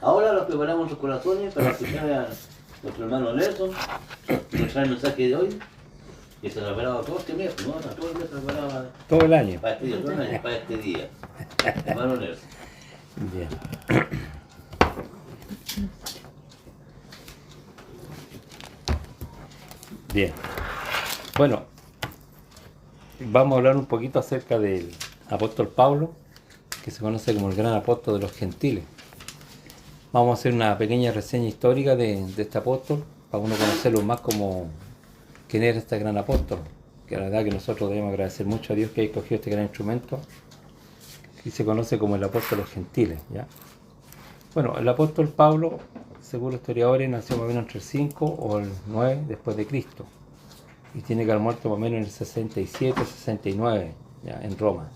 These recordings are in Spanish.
Ahora los preparamos nuestros corazones para escuchar a nuestro hermano Nelson, que nos trae el mensaje de hoy, que se preparaba todo este mes, ¿no? Todo el mes se preparaba Todo el año. para este día, todo el año, para este día. Hermano Nelson. Bien. Bien. Bueno, vamos a hablar un poquito acerca del apóstol Pablo, que se conoce como el gran apóstol de los gentiles. Vamos a hacer una pequeña reseña histórica de este apóstol, para uno conocerlo más como quién era este gran apóstol, que la verdad que nosotros debemos agradecer mucho a Dios que haya escogido este gran instrumento, que se conoce como el apóstol de los gentiles, ¿ya? Bueno, el apóstol Pablo, según los historiadores, nació más o menos entre el 5 o el 9 después de Cristo, y tiene que haber muerto más o menos en el 67, 69, ¿ya? En Roma.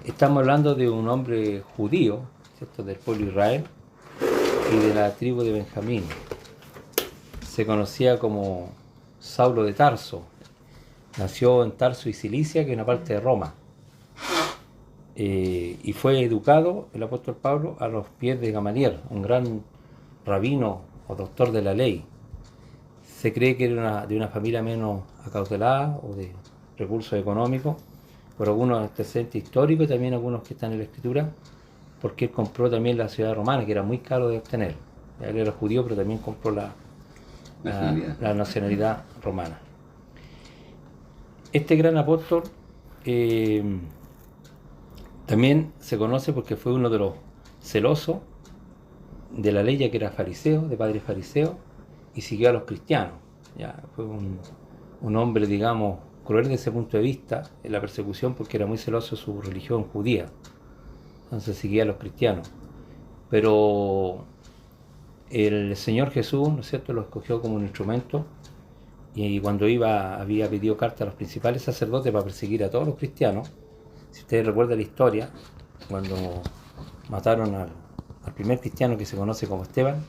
Estamos hablando de un hombre judío, ¿cierto? Del pueblo de Israel y de la tribu de Benjamín. Se conocía como Saulo de Tarso. Nació en Tarso y Cilicia, que es una parte de Roma. Y fue educado el apóstol Pablo a los pies de Gamaliel, un gran rabino o doctor de la ley. Se cree que era de una familia menos acautelada o de recursos económicos, por algunos antecedentes históricos y también algunos que están en la escritura, porque él compró también la ciudad romana, que era muy caro de obtener. Él era judío, pero también compró la nacionalidad romana. Este gran apóstol también se conoce porque fue uno de los celosos de la ley, ya que era fariseo, de padre fariseo, y siguió a los cristianos. Ya fue un hombre, digamos, cruel desde ese punto de vista en la persecución, porque era muy celoso de su religión judía. Entonces seguía a los cristianos. Pero el Señor Jesús, ¿no es cierto?, lo escogió como un instrumento, y cuando había pedido carta a los principales sacerdotes para perseguir a todos los cristianos. Si ustedes recuerdan la historia, cuando mataron al primer cristiano, que se conoce como Esteban,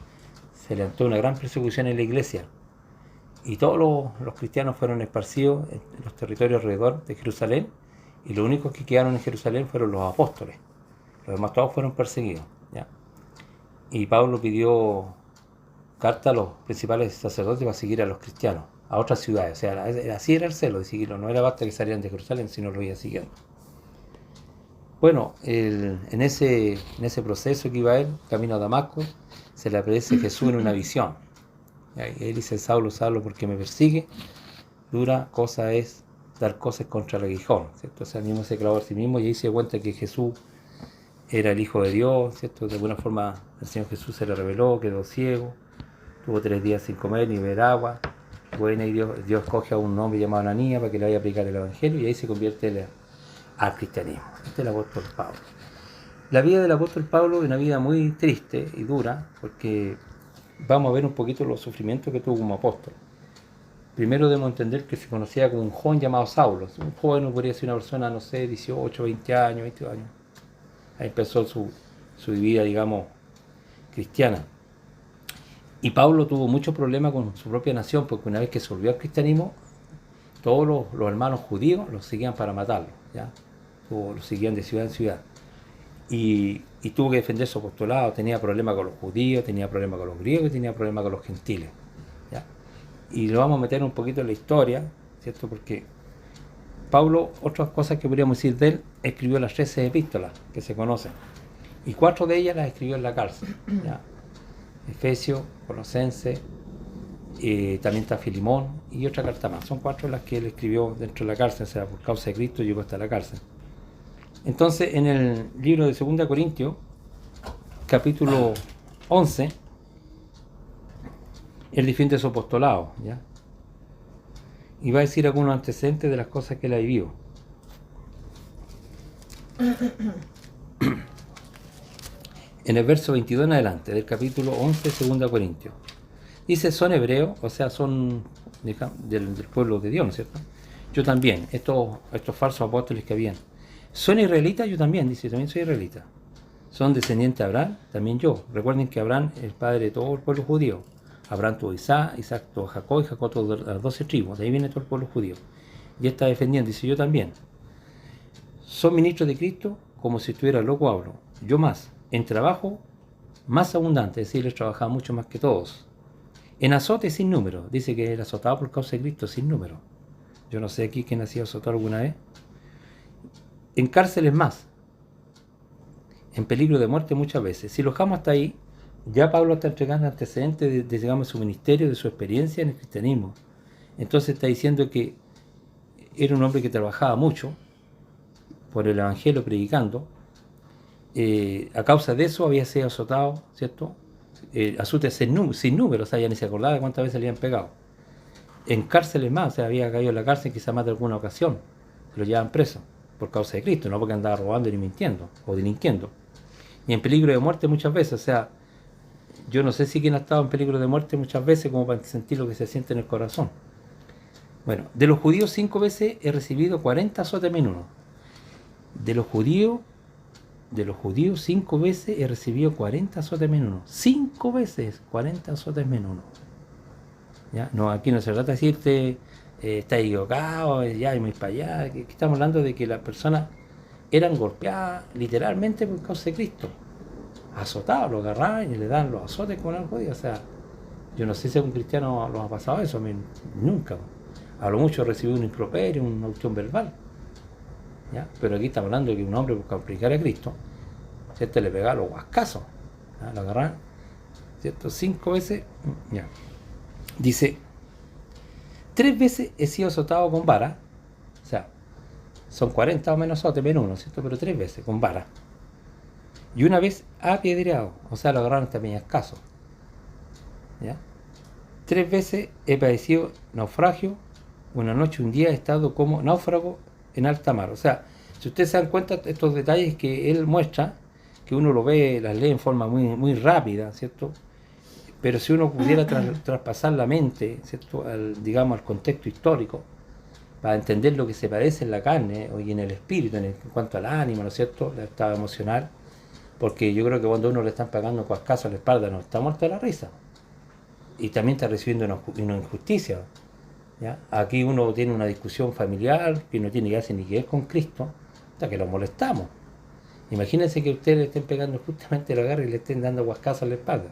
se levantó una gran persecución en la iglesia, y todos los cristianos fueron esparcidos en los territorios alrededor de Jerusalén, y los únicos que quedaron en Jerusalén fueron los apóstoles. Los demás todos fueron perseguidos, ¿ya? Y Pablo pidió carta a los principales sacerdotes para seguir a los cristianos a otras ciudades. O sea, así era el celo de seguirlo, no era basta que salieran de Jerusalén, sino lo iba siguiendo. Bueno, en ese proceso que iba él, camino a Damasco, se le aparece Jesús en una visión. Y él dice: Saulo, Saulo, ¿por qué me persigue? Dura cosa es dar cosas contra el aguijón, ¿cierto? O sea, el mismo se clavó a sí mismo, y ahí se da cuenta que Jesús era el Hijo de Dios, ¿cierto? De alguna forma el Señor Jesús se le reveló, quedó ciego, tuvo 3 días sin comer ni beber agua. Bueno, y Dios coge a un hombre llamado Ananías para que le vaya a aplicar el Evangelio, y ahí se convierte al cristianismo. Este es el apóstol Pablo. La vida del apóstol Pablo es una vida muy triste y dura, porque vamos a ver un poquito los sufrimientos que tuvo como apóstol. Primero debemos entender que se conocía como un joven llamado Saulo. Un joven podría ser una persona, no sé, 18, 20 años, 22 años. Ahí empezó su vida, digamos, cristiana. Y Pablo tuvo muchos problemas con su propia nación, porque una vez que se volvió al cristianismo, todos los hermanos judíos los seguían para matarlo, ¿ya? Los seguían de ciudad en ciudad. Y tuvo que defender su apostolado. Tenía problemas con los judíos, tenía problemas con los griegos y tenía problemas con los gentiles, ¿ya? Y lo vamos a meter un poquito en la historia, ¿cierto? Porque Pablo, otras cosas que podríamos decir de él, escribió las 13 epístolas que se conocen, y 4 de ellas las escribió en la cárcel, ¿ya? Efesios, Colosenses, también está Filimón y otra carta más. Son 4 las que él escribió dentro de la cárcel. O sea, por causa de Cristo llegó hasta la cárcel. Entonces, en el libro de 2 Corintios, capítulo 11, él defiende su apostolado, ¿ya? Y va a decir algunos antecedentes de las cosas que él ha vivido. En el verso 22 en adelante, del capítulo 11 de 2 Corintios, dice: son hebreos, o sea, son del pueblo de Dios, ¿no es cierto? Yo también, estos falsos apóstoles que habían. Son israelitas, yo también, dice, también soy israelita. Son descendientes de Abraham, también yo. Recuerden que Abraham es el padre de todo el pueblo judío. Abraham tuvo Isaac, Isaac tuvo Jacob, y Jacob tuvo las 12 tribus. De ahí viene todo el pueblo judío. Y está defendiendo, dice, yo también. Son ministros de Cristo, como si estuviera loco hablo. Yo más, en trabajo más abundante, es decir, él trabajaba mucho más que todos. En azote sin número, dice que era azotado por causa de Cristo sin número. Yo no sé aquí quién ha sido azotado alguna vez. En cárceles más, en peligro de muerte muchas veces. Si lo dejamos hasta ahí, ya Pablo está entregando antecedentes de digamos, su ministerio, de su experiencia en el cristianismo. Entonces está diciendo que era un hombre que trabajaba mucho por el evangelio predicando. A causa de eso había sido azotado, ¿cierto? Azotes sin número, o sea, ya ni se acordaba de cuántas veces le habían pegado. En cárceles más, o sea, había caído en la cárcel quizá más de alguna ocasión. Se lo llevaban preso por causa de Cristo, no porque andaba robando ni mintiendo o delinquiendo. Y en peligro de muerte muchas veces, o sea, yo no sé si quien ha estado en peligro de muerte muchas veces como para sentir lo que se siente en el corazón. Bueno, de los judíos 5 veces he recibido 40 azotes menudos. De los judíos 5 veces he recibido 40 azotes menudos. 5 veces 40 azotes menudos. ¿Ya? No, aquí no se trata de decirte está equivocado, ya y muy para allá. Aquí estamos hablando de que las personas eran golpeadas literalmente por causa de Cristo. Azotados, lo agarraban y le dan los azotes con el judío. O sea, yo no sé si a un cristiano lo ha pasado eso, a mí nunca. A lo mucho recibí un improperio, una opción verbal. ¿Ya? Pero aquí estamos hablando de que un hombre busca predicar a Cristo, ¿cierto? Le pegaba los guascazos, ¿ya? Lo agarraban, ¿cierto? 5 veces, ya. Dice, 3 veces he sido azotado con vara, o sea, son 40 o menos azotes, menos uno, ¿cierto? Pero 3 veces con vara. Y una vez apedreado, o sea, lo agarraron también escaso. ¿Ya? 3 veces he padecido naufragio, una noche, un día he estado como náufrago en alta mar. O sea, si ustedes se dan cuenta, estos detalles que él muestra, que uno lo ve, las lee en forma muy rápida, ¿cierto? Pero si uno pudiera traspasar la mente, ¿cierto? Digamos, al contexto histórico, para entender lo que se padece en la carne y en el espíritu, en cuanto al ánimo, ¿no es cierto?, el estado emocional, porque yo creo que cuando uno le están pagando cuascazo a la espalda, no está muerto de la risa. Y también está recibiendo una injusticia. ¿Ya? Aquí uno tiene una discusión familiar que no tiene que ni que ver con Cristo, hasta que lo molestamos. Imagínense que ustedes le estén pegando justamente la garra y le estén dando guascazo a la espalda.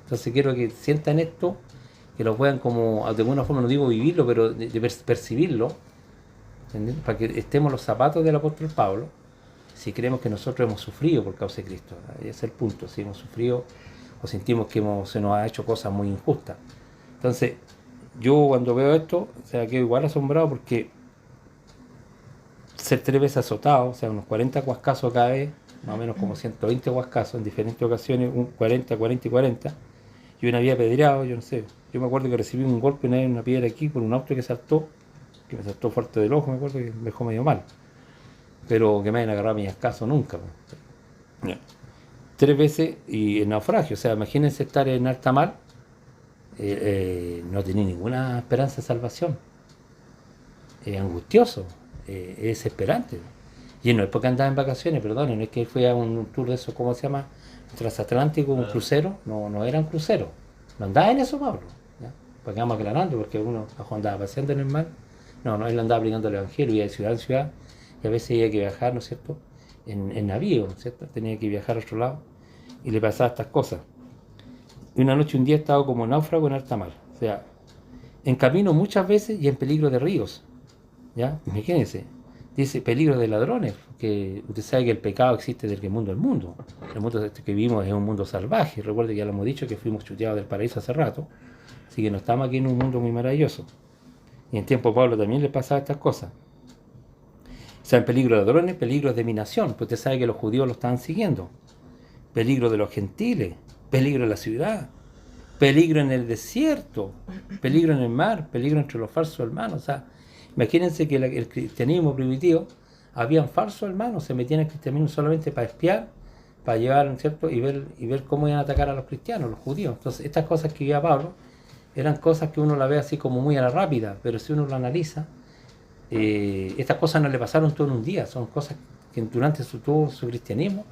Entonces quiero que sientan esto, que lo puedan como, de alguna forma no digo vivirlo, pero de percibirlo, ¿entienden? Para que estemos en los zapatos del apóstol Pablo, si creemos que nosotros hemos sufrido por causa de Cristo. Ese es el punto, si hemos sufrido o sentimos que se nos ha hecho cosas muy injustas. Entonces, yo cuando veo esto, o sea, quedo igual asombrado porque ser 3 veces azotado, o sea, unos 40 guascazos cada vez, más o menos como 120 guascazos en diferentes ocasiones, 40, 40 y 40, y una vez apedreado, yo no sé, yo me acuerdo que recibí un golpe una piedra aquí por un auto que me saltó fuerte del ojo, me acuerdo que me dejó medio mal, pero que me hayan agarrado a mi escaso nunca. 3 veces y en naufragio, o sea, imagínense estar en alta mar, no tenía ninguna esperanza de salvación, es angustioso, es desesperante. Y no es porque andaba en vacaciones, perdón, no es que fue a un tour de eso, ¿cómo se llama? Transatlántico, un crucero, no era un crucero, no andaba en eso, Pablo, ¿ya? Porque vamos aclarando, porque uno andaba paseando en el mar, no, él andaba aplicando el evangelio, iba de ciudad en ciudad, y a veces había que viajar, ¿no es cierto?, en navío, ¿no es cierto?, tenía que viajar a otro lado, y le pasaba estas cosas. Y una noche, un día, estaba como náufrago en alta mar, o sea, en camino muchas veces y en peligro de ríos, ¿ya? Imagínense, dice peligro de ladrones, que usted sabe que el pecado existe desde el mundo del mundo. El mundo que vivimos es un mundo salvaje, recuerde que ya lo hemos dicho, que fuimos chuteados del paraíso hace rato, así que no estamos aquí en un mundo muy maravilloso. Y en tiempo de Pablo también le pasaba estas cosas. O sea, en peligro de ladrones, peligro de mi nación, pues usted sabe que los judíos lo estaban siguiendo. Peligro de los gentiles, peligro en la ciudad, peligro en el desierto, peligro en el mar, peligro entre los falsos hermanos. O sea, imagínense que el cristianismo primitivo, habían falsos hermanos, se metían en el cristianismo solamente para espiar, para llevar, ¿cierto?, y ver cómo iban a atacar a los cristianos, los judíos. Entonces, estas cosas que vivía Pablo, eran cosas que uno la ve así como muy a la rápida, pero si uno lo analiza, estas cosas no le pasaron todo en un día, son cosas que durante todo su cristianismo,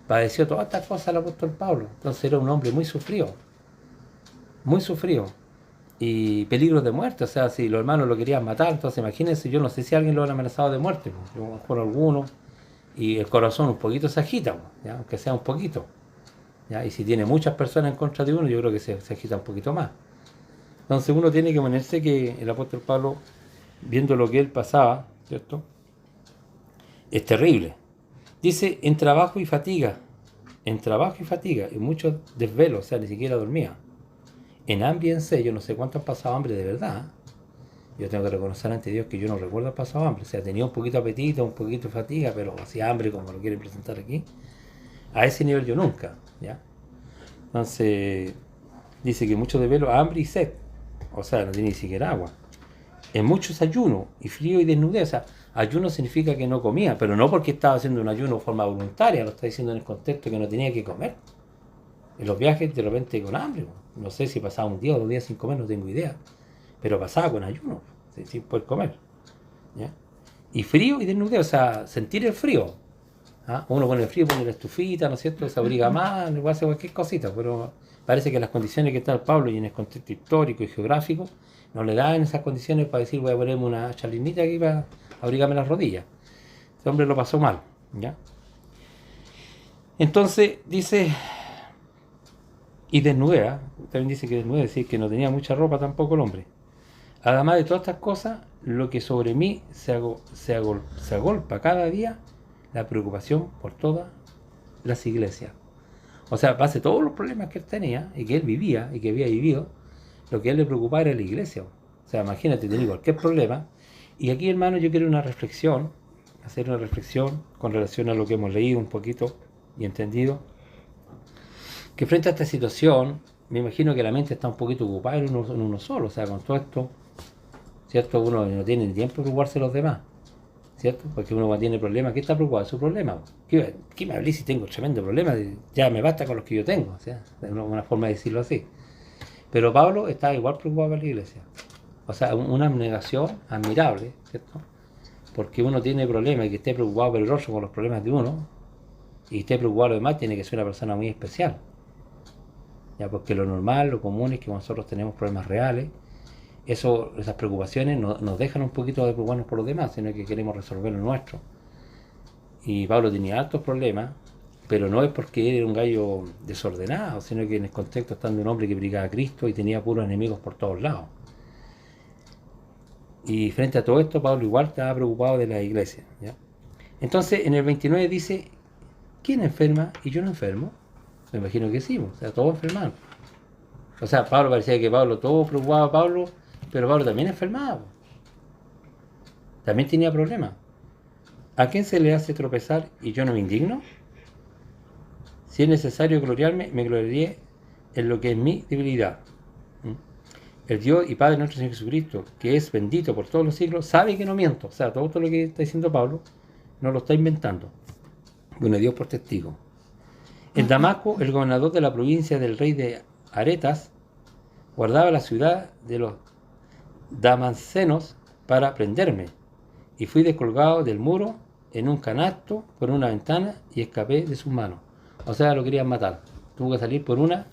padeció todas estas cosas al apóstol Pablo. Entonces era un hombre muy sufrido, y peligros de muerte. O sea, si los hermanos lo querían matar, entonces imagínense, yo no sé si alguien lo han amenazado de muerte, yo mejor algunos, y el corazón un poquito se agita, ¿ya? Aunque sea un poquito, ¿ya? Y si tiene muchas personas en contra de uno, yo creo que se agita un poquito más. Entonces uno tiene que ponerse que el apóstol Pablo, viendo lo que él pasaba, ¿cierto? Es terrible. Dice, en trabajo y fatiga, y muchos desvelos, o sea, ni siquiera dormía. En hambre y en sed, yo no sé cuánto han pasado hambre de verdad. Yo tengo que reconocer ante Dios que yo no recuerdo haber pasado hambre. O sea, tenía un poquito de apetito, un poquito de fatiga, pero hacía hambre como lo quieren presentar aquí. A ese nivel yo nunca, ¿ya? Entonces, dice que muchos desvelos, hambre y sed. O sea, no tiene ni siquiera agua. En muchos ayuno y frío y desnudez. O sea, ayuno significa que no comía, pero no porque estaba haciendo un ayuno de forma voluntaria, lo está diciendo en el contexto que no tenía que comer. En los viajes de repente con hambre, no sé si pasaba un día o 2 días sin comer, no tengo idea, pero pasaba con ayuno, sin poder comer, ¿ya? Y frío y desnudez, o sea, sentir el frío, ¿ah? Uno con el frío pone la estufita, ¿no es cierto?, se abriga más, igual hace cualquier cosita, pero parece que las condiciones que está el Pablo y en el contexto histórico y geográfico no le dan esas condiciones para decir voy a ponerme una chalinita aquí para abrigarme las rodillas. Este hombre lo pasó mal, ¿ya? Entonces dice, y desnudea, también dice que desnudea, es decir, que no tenía mucha ropa tampoco el hombre. Además de todas estas cosas, lo que sobre mí se agolpa cada día, la preocupación por todas las iglesias. O sea, base todos los problemas que él tenía y que él vivía y que había vivido, lo que a él le preocupaba era la iglesia. O sea, imagínate, tenía cualquier problema. Y aquí, hermano, yo quiero hacer una reflexión con relación a lo que hemos leído un poquito y entendido, que frente a esta situación, me imagino que la mente está un poquito ocupada en uno solo, o sea, con todo esto, ¿cierto? Uno no tiene ni tiempo de preocuparse de los demás, ¿cierto? Porque uno cuando tiene problemas, ¿qué está preocupado? Es su problema. ¿Qué me hablé si tengo tremendo problema? Ya me basta con los que yo tengo, o sea, de una forma de decirlo así. Pero Pablo estaba igual preocupado por la iglesia. O sea, una abnegación admirable, ¿cierto? Porque uno tiene problemas y que esté preocupado por el otro con los problemas de uno, y esté preocupado por los demás, tiene que ser una persona muy especial. Ya, porque lo normal, lo común es que nosotros tenemos problemas reales. Esas preocupaciones nos dejan un poquito de preocuparnos por los demás, sino que queremos resolver lo nuestro. Y Pablo tenía altos problemas, pero no es porque él era un gallo desordenado, sino que en el contexto estando un hombre que predicaba a Cristo y tenía puros enemigos por todos lados. Y frente a todo esto, Pablo igual estaba preocupado de la iglesia, ¿ya? Entonces, en el 29 dice, ¿quién enferma y yo no enfermo? Me imagino que sí, o sea, todos enfermaban. O sea, Pablo parecía que todo preocupaba a Pablo, pero Pablo también enfermaba. También tenía problemas. ¿A quién se le hace tropezar y yo no me indigno? Si es necesario gloriarme, me gloriaré en lo que es mi debilidad. El Dios y Padre nuestro Señor Jesucristo, que es bendito por todos los siglos, sabe que no miento. O sea, todo lo que está diciendo Pablo no lo está inventando. Bueno, Dios por testigo. En Damasco, el gobernador de la provincia del rey de Aretas guardaba la ciudad de los damascenos para prenderme, y fui descolgado del muro en un canasto por una ventana y escapé de sus manos. O sea, lo querían matar. Tuvo que salir por una,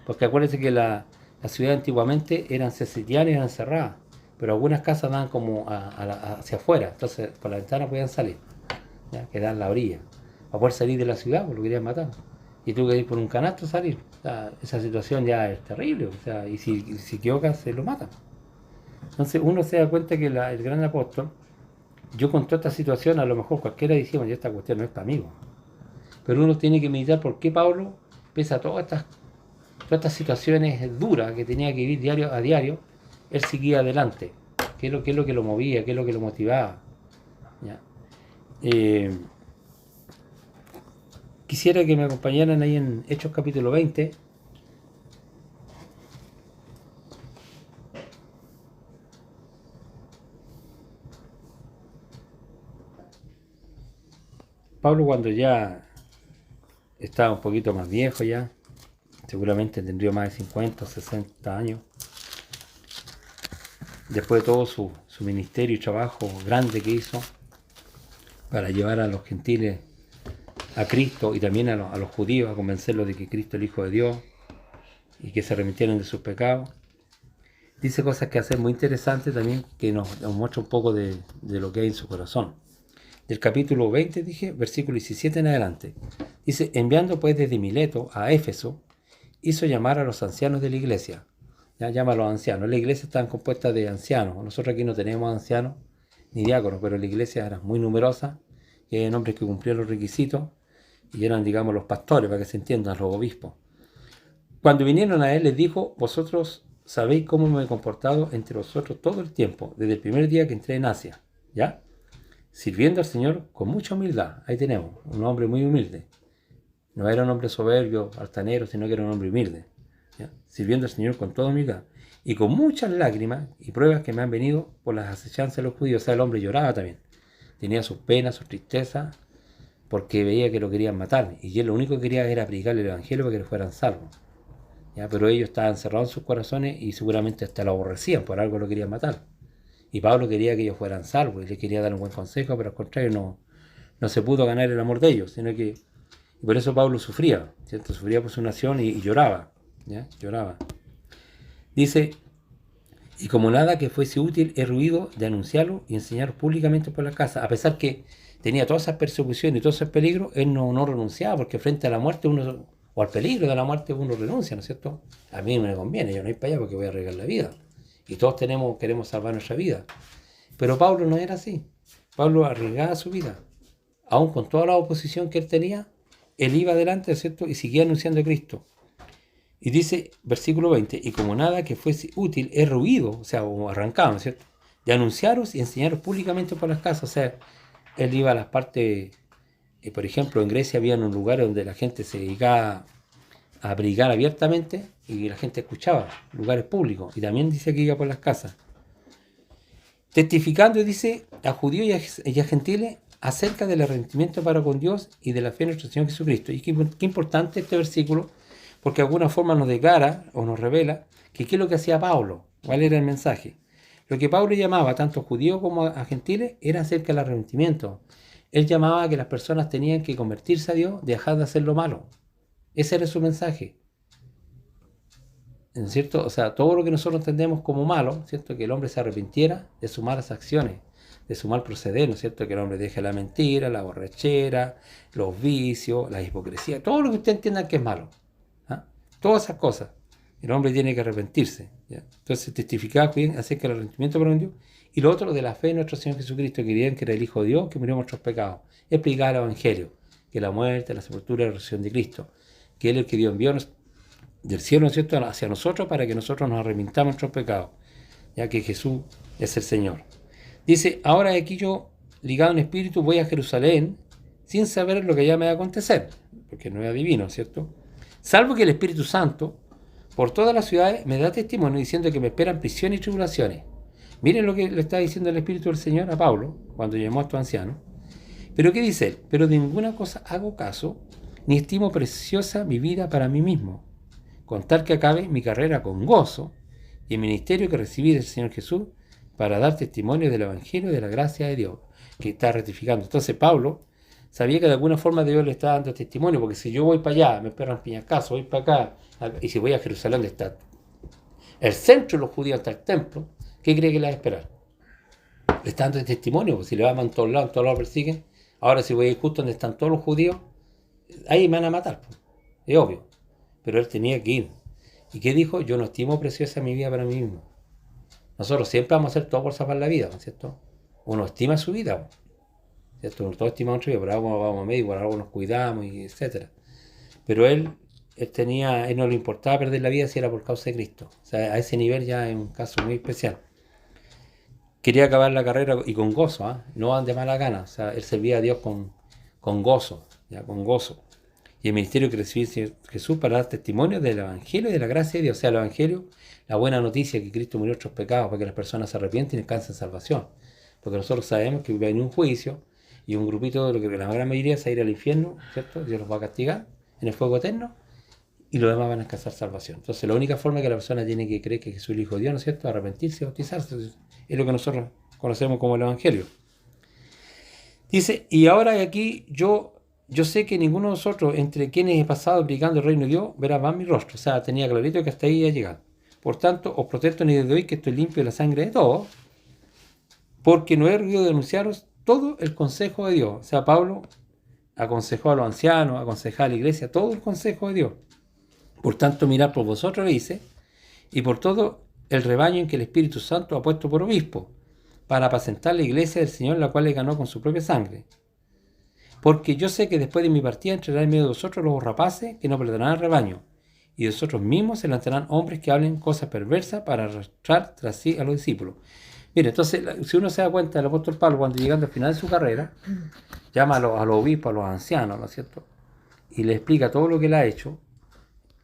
porque acuérdense que la ciudad antiguamente eran sitiadas y eran cerradas, pero algunas casas daban como hacia afuera, entonces por la ventana podían salir, ¿ya? Quedaban en la orilla. Para poder salir de la ciudad, pues lo querían matar. Y tuvo que ir por un canasto a salir. O sea, esa situación ya es terrible, o sea, y si equivoca se lo matan. Entonces uno se da cuenta que el gran apóstol, yo con toda esta situación, a lo mejor cualquiera decía, bueno, esta cuestión no es para mí. Pero uno tiene que meditar por qué Pablo, pese a todas estas situaciones duras que tenía que vivir diario a diario, él seguía adelante. ¿Qué es lo que lo movía? ¿Qué es lo que lo motivaba? ¿Ya? Quisiera que me acompañaran ahí en Hechos capítulo 20. Pablo, cuando ya estaba un poquito más viejo ya, seguramente tendría más de 50 o 60 años, después de todo su ministerio y trabajo grande que hizo para llevar a los gentiles a Cristo y también a los judíos, a convencerlos de que Cristo es el Hijo de Dios y que se remitieran de sus pecados. Dice cosas que hacen muy interesantes también, que nos muestra un poco de lo que hay en su corazón. del capítulo 20, dije, versículo 17 en adelante. Dice, enviando pues desde Mileto a Éfeso, hizo llamar a los ancianos de la iglesia. Ya llama a los ancianos. La iglesia está compuesta de ancianos. Nosotros aquí no tenemos ancianos ni diáconos, pero la iglesia era muy numerosa, y hay hombres que cumplían los requisitos, y eran, digamos, los pastores, para que se entiendan, los obispos. Cuando vinieron a él, les dijo, vosotros sabéis cómo me he comportado entre vosotros todo el tiempo, desde el primer día que entré en Asia, ¿ya? Sirviendo al Señor con mucha humildad. Ahí tenemos, un hombre muy humilde. No era un hombre soberbio, altanero, sino que era un hombre humilde, ¿ya? Sirviendo al Señor con toda humildad. Y con muchas lágrimas y pruebas que me han venido por las acechanzas de los judíos. O sea, el hombre lloraba también. Tenía sus penas, sus tristezas, porque veía que lo querían matar. Y él lo único que quería era predicarle el evangelio para que fueran salvos, ¿ya? Pero ellos estaban cerrados en sus corazones y seguramente hasta lo aborrecían, por algo lo querían matar. Y Pablo quería que ellos fueran salvos y le quería dar un buen consejo, pero al contrario no se pudo ganar el amor de ellos, sino que... Y por eso Pablo sufría, ¿cierto? Sufría por su nación y lloraba, ¿ya? Lloraba. Dice, y como nada que fuese útil, he ruido de anunciarlo y enseñarlo públicamente por la casa. A pesar que tenía todas esas persecuciones y todos esos peligros, él no renunciaba, porque frente a la muerte uno, o al peligro de la muerte uno renuncia, ¿no es cierto? A mí me conviene, yo no voy para allá porque voy a arriesgar la vida. Y todos queremos salvar nuestra vida. Pero Pablo no era así. Pablo arriesgaba su vida. Aún con toda la oposición que él tenía, él iba adelante, ¿cierto? Y seguía anunciando a Cristo. Y dice, versículo 20, y como nada que fuese útil, he ruido, o sea, o arrancado, ¿no es cierto? De anunciaros y enseñaros públicamente por las casas. O sea, él iba a las partes, por ejemplo, en Grecia había un lugar donde la gente se dedicaba a predicar abiertamente y la gente escuchaba, lugares públicos. Y también dice que iba por las casas. Testificando, dice, a judíos y a gentiles acerca del arrepentimiento para con Dios y de la fe en nuestro Señor Jesucristo. Y qué importante este versículo, porque de alguna forma nos declara o nos revela que qué es lo que hacía Pablo, cuál era el mensaje. Lo que Pablo llamaba tanto a judíos como a gentiles era acerca del arrepentimiento. Él llamaba a que las personas tenían que convertirse a Dios, dejar de hacer lo malo. Ese era su mensaje, ¿no es cierto? O sea, todo lo que nosotros entendemos como malo, ¿cierto? Que el hombre se arrepintiera de sus malas acciones, de su mal proceder, ¿no es cierto? Que el hombre deje la mentira, la borrachera, los vicios, la hipocresía, todo lo que usted entienda que es malo, ¿ah? Todas esas cosas. El hombre tiene que arrepentirse, ¿ya? Entonces testificaba acerca del arrepentimiento para Dios. Y lo otro de la fe en nuestro Señor Jesucristo, que creían que era el Hijo de Dios, que murió por nuestros pecados. Explicar el Evangelio, que la muerte, la sepultura y la resurrección de Cristo, que Él es el que Dios envió del cielo, ¿no es cierto?, hacia nosotros para que nosotros nos arrepintamos de nuestros pecados, ya que Jesús es el Señor. Dice, ahora aquí yo, ligado en espíritu, voy a Jerusalén sin saber lo que ya me va a acontecer, porque no es adivino, ¿cierto? Salvo que el Espíritu Santo, por todas las ciudades, me da testimonio diciendo que me esperan prisión y tribulaciones. Miren lo que le está diciendo el Espíritu del Señor a Pablo, cuando llamó a estos ancianos. Pero ¿qué dice él? Pero de ninguna cosa hago caso, ni estimo preciosa mi vida para mí mismo, con tal que acabe mi carrera con gozo y el ministerio que recibí del Señor Jesús para dar testimonio del Evangelio y de la gracia de Dios, que está ratificando. Entonces Pablo sabía que de alguna forma Dios le estaba dando testimonio, porque si yo voy para allá, me esperan piñacazos, voy para acá, y si voy a Jerusalén, donde está el centro de los judíos hasta el templo, ¿qué cree que le va a esperar? Le está dando testimonio, porque si le van a todos lados persiguen. Ahora si voy a ir justo donde están todos los judíos, ahí me van a matar, es obvio. Pero él tenía que ir. ¿Y qué dijo? Yo no estimo preciosa mi vida para mí mismo. Nosotros siempre vamos a hacer todo por salvar la vida, ¿no es cierto? Uno estima su vida, ¿cierto? Todos estimamos nuestra vida, por algo vamos a médico, por algo nos cuidamos, y etc. Pero él no le importaba perder la vida si era por causa de Cristo. O sea, a ese nivel ya es un caso muy especial. Quería acabar la carrera y con gozo, ¿eh? No de mala gana. O sea, él servía a Dios con gozo, ya, con gozo. Y el ministerio que recibió Jesús para dar testimonio del Evangelio y de la gracia de Dios. O sea, el Evangelio, la buena noticia que Cristo murió nuestros pecados para que las personas se arrepienten y alcancen salvación. Porque nosotros sabemos que va a venir un juicio y un grupito de lo que la gran mayoría se va a ir al infierno, ¿cierto? Dios los va a castigar en el fuego eterno y los demás van a alcanzar salvación. Entonces, la única forma que la persona tiene que creer que Jesús es el Hijo de Dios, ¿no es cierto?, arrepentirse y bautizarse. Es lo que nosotros conocemos como el Evangelio. Dice, y ahora aquí yo sé que ninguno de nosotros, entre quienes he pasado predicando el reino de Dios, verá más mi rostro. O sea, tenía clarito que hasta ahí iba a llegar. Por tanto, os protesto ni desde hoy que estoy limpio de la sangre de todos, porque no he ruido de anunciaros todo el consejo de Dios. O sea, Pablo aconsejó a los ancianos, aconsejó a la iglesia, todo el consejo de Dios. Por tanto, mirad por vosotros, le dice, y por todo el rebaño en que el Espíritu Santo ha puesto por obispo, para apacentar la iglesia del Señor, la cual le ganó con su propia sangre. Porque yo sé que después de mi partida entrará en medio de vosotros los rapaces que no perdonarán el rebaño, y de vosotros mismos se levantarán hombres que hablen cosas perversas para arrastrar tras sí a los discípulos. Mire, entonces, si uno se da cuenta, el apóstol Pablo, cuando llegando al final de su carrera, llama a los obispos, a los ancianos, ¿no es cierto? Y le explica todo lo que él ha hecho,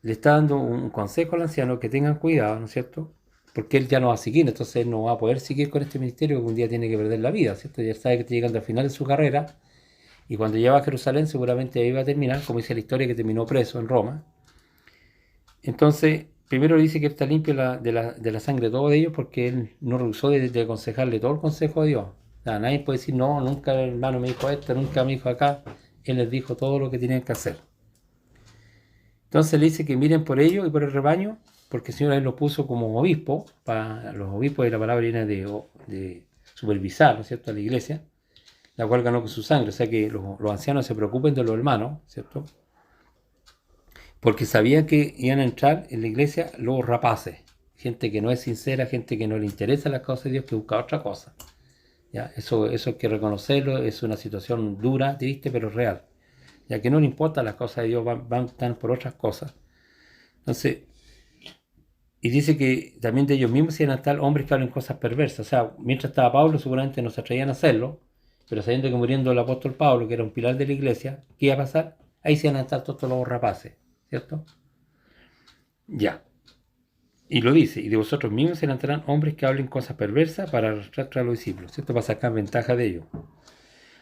le está dando un consejo al anciano que tengan cuidado, ¿no es cierto? Porque él ya no va a seguir, entonces él no va a poder seguir con este ministerio que un día tiene que perder la vida, ¿cierto? Ya sabe que está llegando al final de su carrera, y cuando llega a Jerusalén seguramente ahí va a terminar, como dice la historia, que terminó preso en Roma. Entonces, primero le dice que está limpio de la sangre de todos ellos, porque él no rehusó de aconsejarle todo el consejo de Dios. O sea, nadie puede decir, no, nunca el hermano me dijo esto, nunca me dijo acá. Él les dijo todo lo que tenían que hacer. Entonces le dice que miren por ellos y por el rebaño, porque el Señor él lo puso como obispo. Para los obispos, de la palabra viene de supervisar, ¿no es cierto?, a la iglesia, la cual ganó con su sangre. O sea que los ancianos se preocupen de los hermanos, ¿cierto? Porque sabían que iban a entrar en la iglesia los rapaces, gente que no es sincera, gente que no le interesa las cosas de Dios, que busca otra cosa. ¿Ya? Eso hay que reconocerlo, es una situación dura, triste, pero real. Ya que no le importan las cosas de Dios, están por otras cosas. Entonces, y dice que también de ellos mismos iban a estar hombres que hablen cosas perversas. O sea, mientras estaba Pablo, seguramente no se atrevían a hacerlo, pero sabiendo que muriendo el apóstol Pablo, que era un pilar de la iglesia, ¿qué iba a pasar? Ahí se iban a estar todos los rapaces, ¿cierto? Ya. Y lo dice, y de vosotros mismos se levantarán hombres que hablen cosas perversas para arrastrar a los discípulos, ¿cierto? Para sacar ventaja de ellos.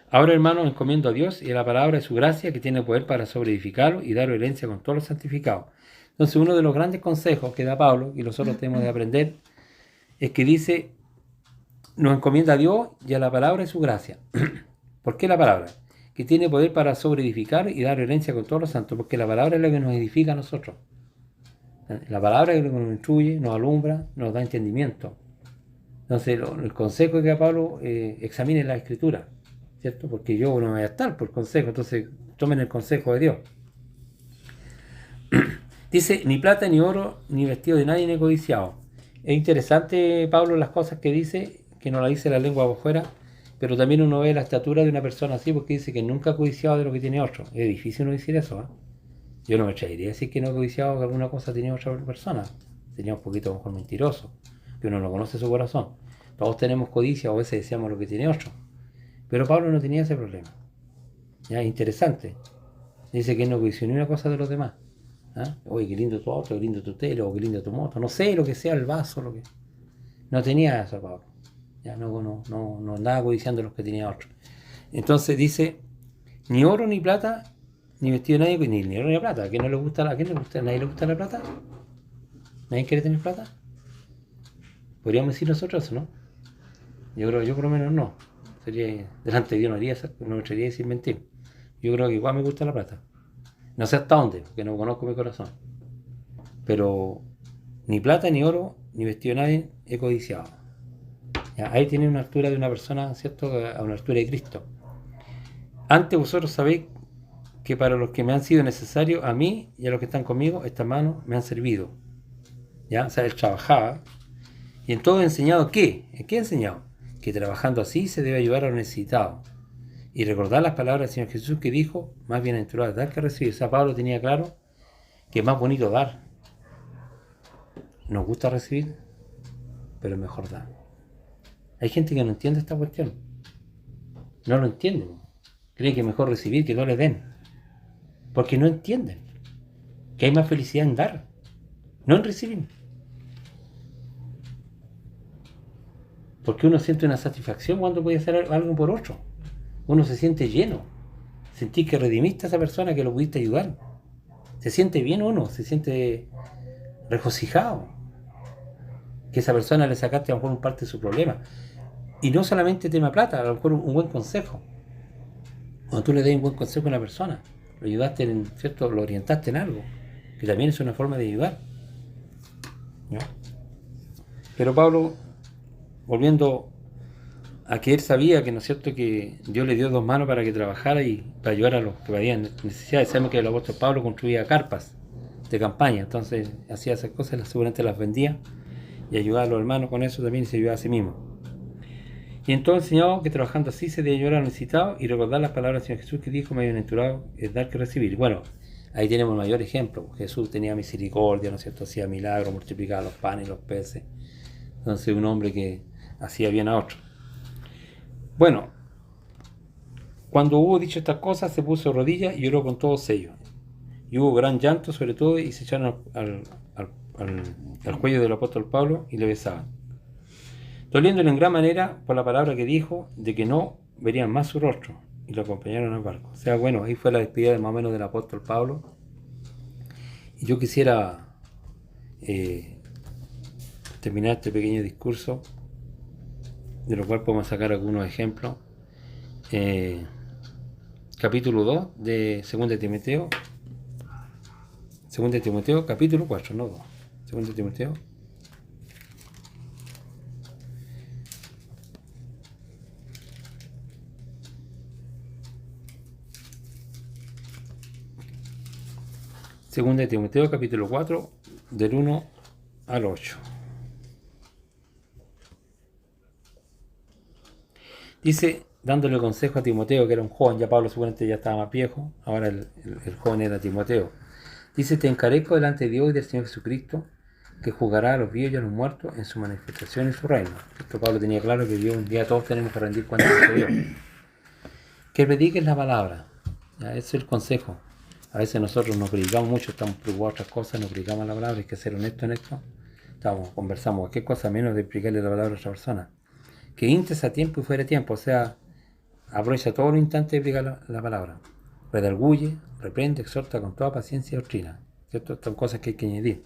Ahora, hermanos, encomiendo a Dios y a la palabra de su gracia, que tiene poder para sobreedificarlo y dar herencia con todos los santificados. Entonces, uno de los grandes consejos que da Pablo, y nosotros tenemos de aprender, es que dice, nos encomienda a Dios y a la palabra de su gracia. ¿Por qué la palabra? Que tiene poder para sobreedificar y dar herencia con todos los santos, porque la palabra es la que nos edifica a nosotros. La palabra es lo que nos instruye, nos alumbra, nos da entendimiento. Entonces, el consejo es que a Pablo examine la escritura, ¿cierto? Porque yo no voy a estar por consejo, entonces tomen el consejo de Dios. Dice, ni plata, ni oro, ni vestido de nadie, ni codiciado. Es interesante, Pablo, las cosas que dice, que no la dice la lengua por fuera, pero también uno ve la estatura de una persona así, porque dice que nunca ha codiciado de lo que tiene otro. Es difícil no decir eso, ¿eh? Yo no me atrevería a decir que no he codiciado que alguna cosa tenía otra persona. Sería un poquito mejor mentiroso, que uno no conoce su corazón. Todos tenemos codicia, o a veces deseamos lo que tiene otro. Pero Pablo no tenía ese problema. Ya, interesante. Dice que no codició ni una cosa de los demás. ¿Ah? Oye, qué lindo tu auto, qué lindo tu tele, o qué lindo tu moto. No sé, lo que sea, el vaso, lo que... No tenía eso, Pablo. Ya no andaba codiciando los que tenía otro. Entonces dice, ni oro ni plata, ni vestido de nadie, ni oro ni plata. ¿A quién no le gusta? ¿A quién le gusta? ¿A nadie le gusta la plata? ¿Nadie quiere tener plata? Podríamos decir nosotros eso, ¿no? Yo por lo menos no. Sería, delante de Dios no me atrevería a decir mentir. Yo creo que igual me gusta la plata. No sé hasta dónde, porque no conozco mi corazón. Pero ni plata, ni oro, ni vestido de nadie he codiciado. Ya, ahí tiene una altura de una persona, ¿cierto? A una altura de Cristo. Antes vosotros sabéis que para los que me han sido necesarios, a mí y a los que están conmigo, estas manos me han servido. ¿Ya? O sea, él trabajaba. Y en todo he enseñado ¿qué? ¿En qué he enseñado? Que trabajando así se debe ayudar a los necesitados. Y recordar las palabras del Señor Jesús que dijo, más bienaventurado dar que recibir. O sea, Pablo tenía claro que es más bonito dar. Nos gusta recibir, pero es mejor dar. Hay gente que no entiende esta cuestión. No lo entienden. Creen que es mejor recibir que no les den. Porque no entienden que hay más felicidad en dar, no en recibir. Porque uno siente una satisfacción cuando puede hacer algo por otro. Uno se siente lleno. Sentir que redimiste a esa persona, que lo pudiste ayudar. Se siente bien uno, se siente regocijado. Que esa persona le sacaste a lo mejor un parte de su problema. Y no solamente tema plata, a lo mejor un buen consejo. Cuando tú le das un buen consejo a una persona, lo ayudaste en, ¿cierto? Lo orientaste en algo, que también es una forma de ayudar. ¿No? Pero Pablo, volviendo a que él sabía que, ¿no es cierto?, que Dios le dio 2 manos para que trabajara y para ayudar a los que habían necesidades. Sabemos que el apóstol Pablo construía carpas de campaña, entonces hacía esas cosas, seguramente las vendía y ayudaba a los hermanos con eso también y se ayudaba a sí mismo. Y entonces enseñó que trabajando así se debe ayudar a los necesitados y recordar las palabras del Señor Jesús que dijo: bienaventurado es dar que recibir. Bueno, ahí tenemos el mayor ejemplo. Jesús tenía misericordia, ¿no es cierto?, hacía milagros, multiplicaba los panes y los peces. Entonces un hombre que hacía bien a otros. Bueno, cuando hubo dicho estas cosas, se puso de rodillas y lloró con todos ellos. Y hubo gran llanto sobre todo, y se echaron al cuello del apóstol Pablo y le besaban, doliéndole en gran manera por la palabra que dijo de que no verían más su rostro, y lo acompañaron al barco. O sea, bueno, ahí fue la despedida más o menos del apóstol Pablo. Y yo quisiera terminar este pequeño discurso, de lo cual podemos sacar algunos ejemplos. Capítulo 2 de 2 Timoteo. 2 Timoteo, capítulo 4, no 2. 2 Timoteo. Segunda de Timoteo, capítulo 4, del 1 al 8. Dice, dándole consejo a Timoteo, que era un joven, ya Pablo seguramente ya estaba más viejo, ahora el joven era Timoteo. Dice: te encarezco delante de Dios y del Señor Jesucristo, que juzgará a los vivos y a los muertos en su manifestación y su reino. Esto Pablo tenía claro, que Dios un día todos tenemos que rendir cuentas a Dios. Que prediques la palabra. ¿Ya? Ese es el consejo. A veces nosotros nos predicamos mucho, estamos preocupados de otras cosas, nos predicamos la palabra, hay que ser honestos en esto. Conversamos cualquier cosa menos de explicarle la palabra a otra persona. Que intes a tiempo y fuera de tiempo, o sea, aprovecha todos los instantes de explicar la palabra. Redarguye, reprende, exhorta con toda paciencia y doctrina. ¿Cierto? Estas son cosas que hay que añadir.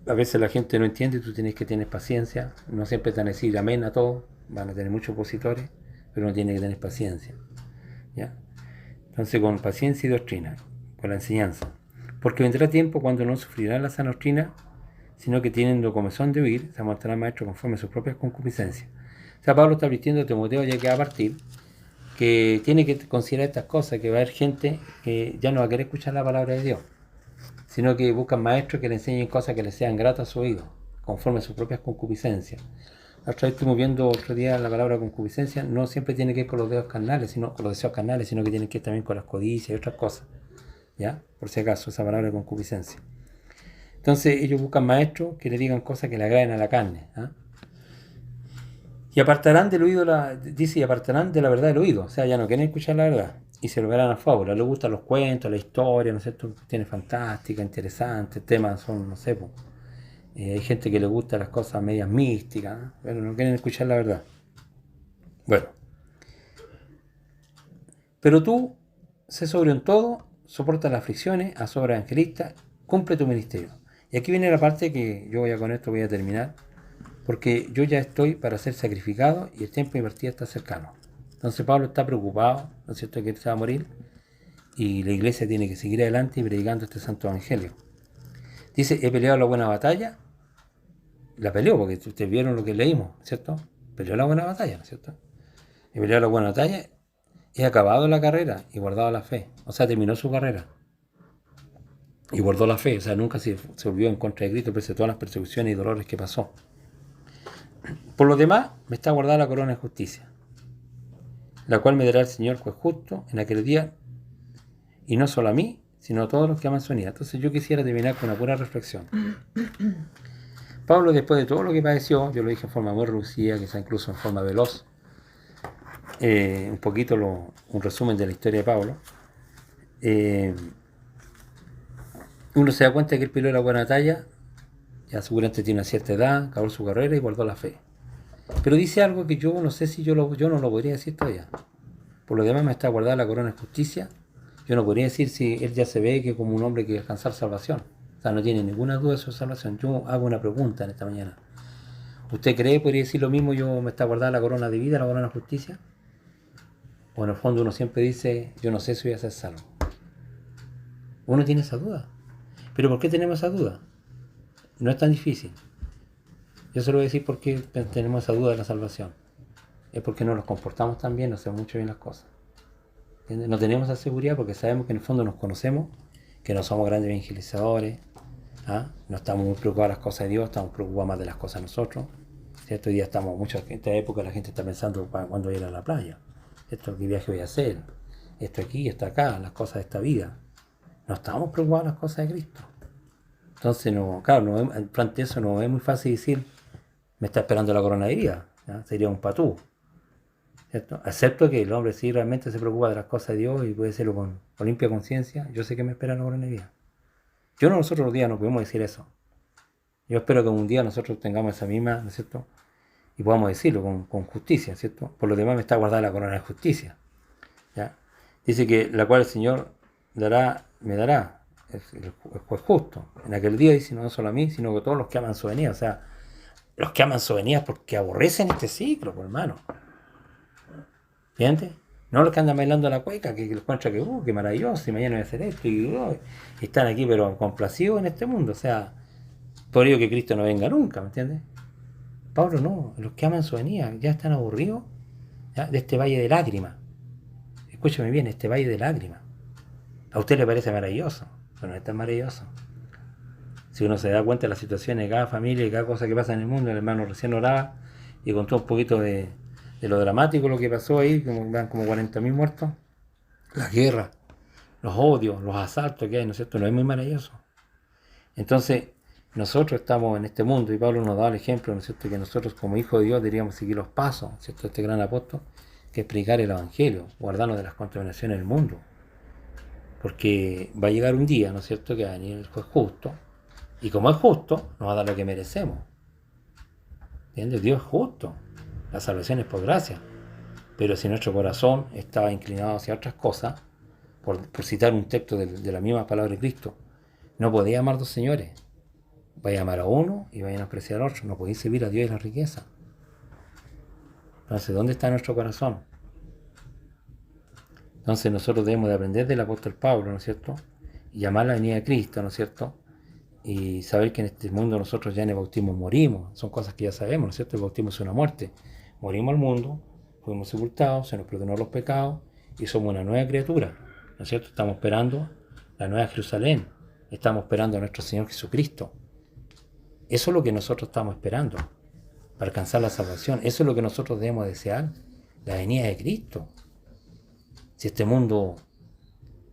A veces la gente no entiende y tú tienes que tener paciencia. No siempre te van a decir amén a todo, van a tener muchos opositores, pero uno tiene que tener paciencia. ¿Ya? Entonces, con paciencia y doctrina, con la enseñanza. Porque vendrá tiempo cuando no sufrirán la sana doctrina, sino que teniendo comezón de huir, se mostrarán maestros conforme a sus propias concupiscencias. O sea, Pablo está advirtiendo a Timoteo, ya que va a partir, que tiene que considerar estas cosas, que va a haber gente que ya no va a querer escuchar la palabra de Dios, sino que buscan maestros que le enseñen cosas que les sean gratas a su oído, conforme a sus propias concupiscencias. Otra vez estuvimos viendo otro día la palabra concupiscencia, no siempre tiene que ver con los deseos carnales, sino que tiene que ver también con las codicias y otras cosas. ¿Ya? Por si acaso, esa palabra de concupiscencia. Entonces ellos buscan maestros que le digan cosas que le agraden a la carne. ¿Eh? Y apartarán del oído, y apartarán de la verdad del oído. O sea, ya no quieren escuchar la verdad. Y se lo verán a fábula. Les gustan los cuentos, la historia, ¿no es cierto? Tiene fantástica, interesante, temas son, no sé, pues. Hay gente que le gusta las cosas medias místicas, ¿no? Pero no quieren escuchar la verdad. Bueno. Pero tú, sé sobrio en todo, soporta las aflicciones, haz obra evangelista, cumple tu ministerio. Y aquí viene la parte que yo con esto voy a terminar, porque yo ya estoy para ser sacrificado y el tiempo de mi partida está cercano. Entonces Pablo está preocupado, ¿no es cierto?, que él se va a morir, y la iglesia tiene que seguir adelante y predicando este santo evangelio. Dice, he peleado la buena batalla. La peleó, porque ustedes vieron lo que leímos, ¿cierto? Peleó la buena batalla, ¿no es cierto? He peleado la buena batalla, he acabado la carrera y guardado la fe. O sea, terminó su carrera y guardó la fe. O sea, nunca se volvió en contra de Cristo, pese a todas las persecuciones y dolores que pasó. Por lo demás, me está guardada la corona de justicia, la cual me dará el Señor juez justo en aquel día, y no solo a mí, sino a todos los que aman su unidad. Entonces yo quisiera terminar con una pura reflexión. Pablo, después de todo lo que padeció, yo lo dije en forma muy reducida, quizá incluso en forma veloz, un poquito un resumen de la historia de Pablo, uno se da cuenta que él peleó la buena batalla, ya seguramente tiene una cierta edad, acabó su carrera y guardó la fe. Pero dice algo que yo no sé si yo no lo podría decir todavía. Por lo demás, me está guardada la corona de justicia. Yo no podría decir si él ya se ve que como un hombre que alcanzar salvación. O sea, no tiene ninguna duda de su salvación. Yo hago una pregunta en esta mañana. ¿Usted cree, podría decir lo mismo, yo me está guardada la corona de vida, la corona de justicia? O en el fondo uno siempre dice, yo no sé si voy a ser salvo. Uno tiene esa duda. ¿Pero por qué tenemos esa duda? No es tan difícil. Yo se lo voy a decir por qué tenemos esa duda de la salvación. es porque no nos comportamos tan bien, no hacemos mucho bien las cosas. ¿Entiendes? No tenemos esa seguridad porque sabemos que en el fondo nos conocemos, que no somos grandes evangelizadores, ¿ah? No estamos muy preocupados de las cosas de Dios, estamos preocupados más de las cosas de nosotros. ¿Cierto? Hoy día estamos mucho, en esta época la gente está pensando cuándo voy a ir a la playa, esto, qué viaje voy a hacer, esto aquí, esto acá, las cosas de esta vida. No estamos preocupados de las cosas de Cristo. Entonces, no, claro, no, frente a eso no es muy fácil decir, me está esperando la corona de vida, ¿ya? Sería un patú. ¿Cierto? Acepto que el hombre sí realmente se preocupa de las cosas de Dios y puede hacerlo con limpia conciencia. Yo sé que me espera la corona de vida. Nosotros los días no podemos decir eso. Yo espero que un día nosotros tengamos esa misma, ¿no es cierto? Y podamos decirlo con justicia, ¿cierto? Por lo demás me está guardada la corona de justicia. ¿Ya? Dice que la cual el Señor me dará, el juez justo. En aquel día dice, no solo a mí, sino que todos los que aman su venida. O sea, los que aman su venida porque aborrecen este ciclo, pues, hermano. ¿Entiendes? No los que andan bailando la cueca, que les encuentran que, qué maravilloso, y mañana voy a hacer esto, y están aquí pero complacidos en este mundo. O sea, por ello que Cristo no venga nunca, ¿me entiendes? Pablo no, los que aman su venida ya están aburridos, ¿ya? De este valle de lágrimas. Escúchame bien, este valle de lágrimas. A usted le parece maravilloso, pero no es tan maravilloso. Si uno se da cuenta de las situaciones de cada familia y cada cosa que pasa en el mundo, el hermano recién oraba y contó un poquito de lo dramático, lo que pasó ahí, como 40.000 muertos, la guerra, los odios, los asaltos que hay, ¿no es cierto? No es muy maravilloso. Entonces, nosotros estamos en este mundo y Pablo nos da el ejemplo, ¿no es cierto?, que nosotros como hijos de Dios deberíamos seguir los pasos, ¿no es cierto?, este gran apóstol, que es predicar el Evangelio, guardarnos de las contaminaciones del mundo. Porque va a llegar un día, ¿no es cierto?, que va a venir el juez justo, y como es justo, nos va a dar lo que merecemos. ¿Entiendes? Dios es justo. La salvación es por gracia. Pero si nuestro corazón estaba inclinado hacia otras cosas, por citar un texto de la misma palabra de Cristo, no podía amar dos señores. Vaya a amar a uno y vaya a apreciar al otro. No podéis servir a Dios y la riqueza. Entonces, ¿dónde está nuestro corazón? Entonces nosotros debemos de aprender del apóstol Pablo, ¿no es cierto? Y llamar la venida de Cristo, ¿no es cierto? Y saber que en este mundo nosotros ya en el bautismo morimos. Son cosas que ya sabemos, ¿no es cierto? El bautismo es una muerte. Morimos al mundo, fuimos sepultados, se nos perdonó los pecados y somos una nueva criatura, ¿no es cierto? Estamos esperando la nueva Jerusalén. Estamos esperando a nuestro Señor Jesucristo. Eso es lo que nosotros estamos esperando para alcanzar la salvación. Eso es lo que nosotros debemos desear, la venida de Cristo. Si este mundo,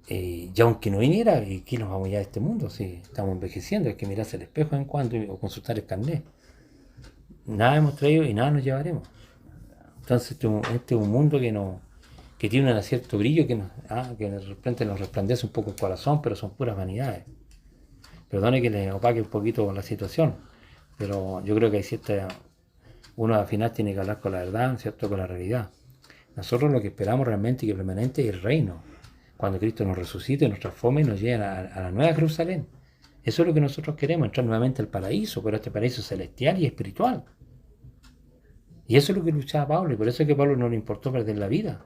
ya aunque no viniera, ¿y qué nos vamos ya de este mundo? Si estamos envejeciendo, hay que mirarse al espejo en cuando o consultar el carnet. Nada hemos traído y nada nos llevaremos. Entonces este es un mundo que tiene un cierto brillo que de repente nos resplandece un poco el corazón, pero son puras vanidades. Perdone que le opaque un poquito la situación, pero yo creo que hay uno al final tiene que hablar con la verdad, ¿cierto?, con la realidad. Nosotros lo que esperamos realmente y que permanente es el reino. Cuando Cristo nos resucite, nos transforme y nos lleve a la nueva Jerusalén. Eso es lo que nosotros queremos, entrar nuevamente al paraíso, pero este paraíso celestial y espiritual. Y eso es lo que luchaba Pablo, y por eso es que a Pablo no le importó perder la vida.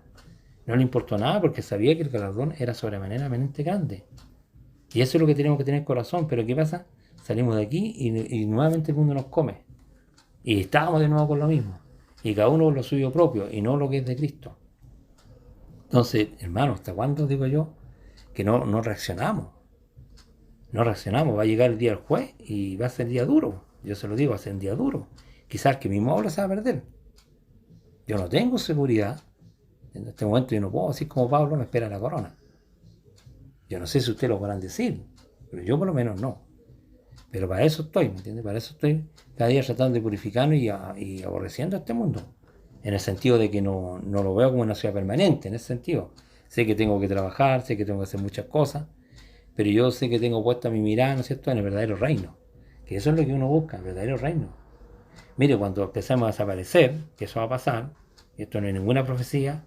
No le importó nada porque sabía que el galardón era sobremanera grande. Y eso es lo que tenemos que tener en el corazón. Pero ¿qué pasa? Salimos de aquí y nuevamente el mundo nos come. Y estábamos de nuevo con lo mismo. Y cada uno con lo suyo propio y no lo que es de Cristo. Entonces, hermano, ¿hasta cuándo digo yo que no reaccionamos? No reaccionamos. Va a llegar el día del juez y va a ser día duro. Yo se lo digo, va a ser un día duro. Quizás que mismo ahora se va a perder. Yo no tengo seguridad. En este momento yo no puedo decir como Pablo me espera la corona. Yo no sé si ustedes lo podrán decir, pero yo por lo menos no. Pero para eso estoy, ¿me entiendes? Para eso estoy cada día tratando de purificarme y aborreciendo este mundo. En el sentido de que no lo veo como una ciudad permanente, en ese sentido. Sé que tengo que trabajar, sé que tengo que hacer muchas cosas, pero yo sé que tengo puesta mi mirada, ¿no es cierto?, en el verdadero reino. Que eso es lo que uno busca, el verdadero reino. Mire, cuando empecemos a desaparecer, que eso va a pasar, y esto no es ninguna profecía,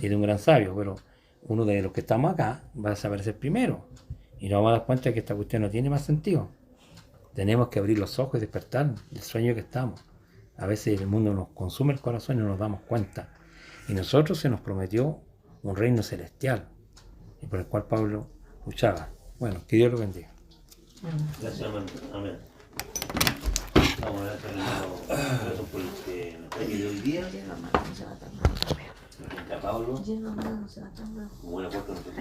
ni de un gran sabio, pero uno de los que estamos acá va a desaparecer primero. Y nos vamos a dar cuenta de que esta cuestión no tiene más sentido. Tenemos que abrir los ojos y despertar del sueño que estamos. A veces el mundo nos consume el corazón y no nos damos cuenta. Y nosotros se nos prometió un reino celestial, y por el cual Pablo luchaba. Bueno, que Dios lo bendiga. Gracias, amén. Vamos a ver, por que de hoy día, Llega mal, no se va tan mal. a Pablo, Llega mal, no se va tan mal. como buena puerta,